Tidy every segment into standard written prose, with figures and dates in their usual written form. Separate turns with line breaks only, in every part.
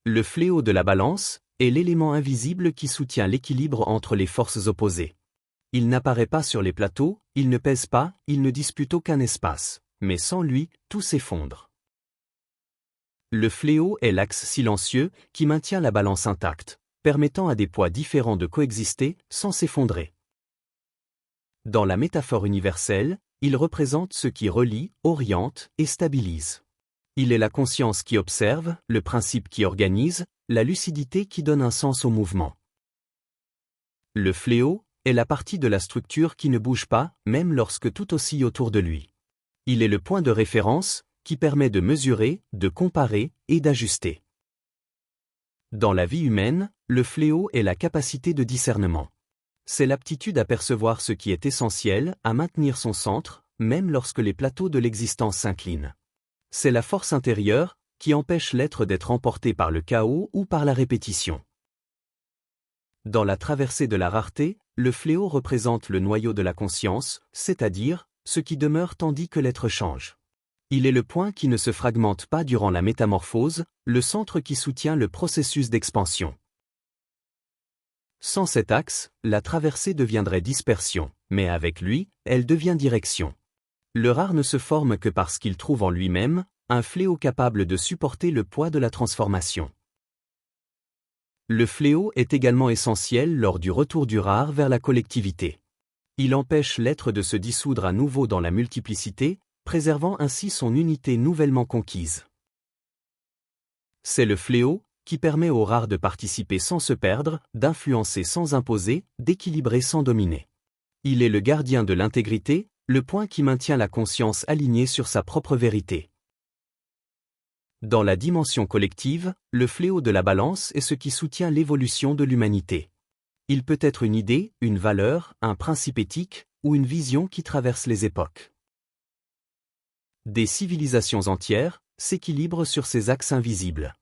Le fléau de la balance est l'élément invisible qui soutient l'équilibre entre les forces opposées. Il n'apparaît pas sur les plateaux, il ne pèse pas, il ne dispute aucun espace, mais sans lui, tout s'effondre. Le fléau est l'axe silencieux qui maintient la balance intacte, permettant à des poids différents de coexister sans s'effondrer. Dans la métaphore universelle, il représente ce qui relie, oriente et stabilise. Il est la conscience qui observe, le principe qui organise, la lucidité qui donne un sens au mouvement. Le fléau est la partie de la structure qui ne bouge pas, même lorsque tout oscille autour de lui. Il est le point de référence qui permet de mesurer, de comparer et d'ajuster. Dans la vie humaine, le fléau est la capacité de discernement. C'est l'aptitude à percevoir ce qui est essentiel, à maintenir son centre, même lorsque les plateaux de l'existence s'inclinent. C'est la force intérieure qui empêche l'être d'être emporté par le chaos ou par la répétition. Dans la traversée de la rareté, le fléau représente le noyau de la conscience, c'est-à-dire ce qui demeure tandis que l'être change. Il est le point qui ne se fragmente pas durant la métamorphose, le centre qui soutient le processus d'expansion. Sans cet axe, la traversée deviendrait dispersion, mais avec lui, elle devient direction. Le rare ne se forme que parce qu'il trouve en lui-même un fléau capable de supporter le poids de la transformation. Le fléau est également essentiel lors du retour du rare vers la collectivité. Il empêche l'être de se dissoudre à nouveau dans la multiplicité, préservant ainsi son unité nouvellement conquise. C'est le fléau qui permet au rare de participer sans se perdre, d'influencer sans imposer, d'équilibrer sans dominer. Il est le gardien de l'intégrité, le point qui maintient la conscience alignée sur sa propre vérité. Dans la dimension collective, le fléau de la balance est ce qui soutient l'évolution de l'humanité. Il peut être une idée, une valeur, un principe éthique, ou une vision qui traverse les époques. Des civilisations entières s'équilibrent sur ces axes invisibles.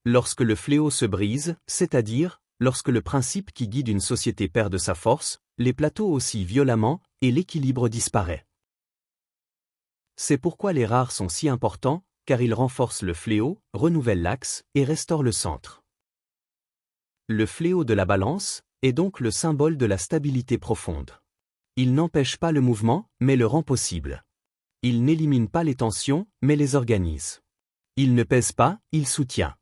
Lorsque le fléau se brise, c'est-à-dire, lorsque le principe qui guide une société perd de sa force, les plateaux oscillent violemment et l'équilibre disparaît. C'est pourquoi les rares sont si importants, car ils renforcent le fléau, renouvellent l'axe et restaurent le centre. Le fléau de la balance est donc le symbole de la stabilité profonde. Il n'empêche pas le mouvement, mais le rend possible. Il n'élimine pas les tensions, mais les organise. Il ne pèse pas, il soutient.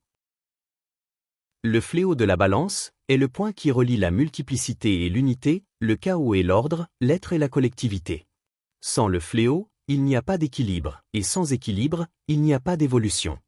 Le fléau de la balance est le point qui relie la multiplicité et l'unité, le chaos et l'ordre, l'être et la collectivité. Sans le fléau, il n'y a pas d'équilibre, et sans équilibre, il n'y a pas d'évolution.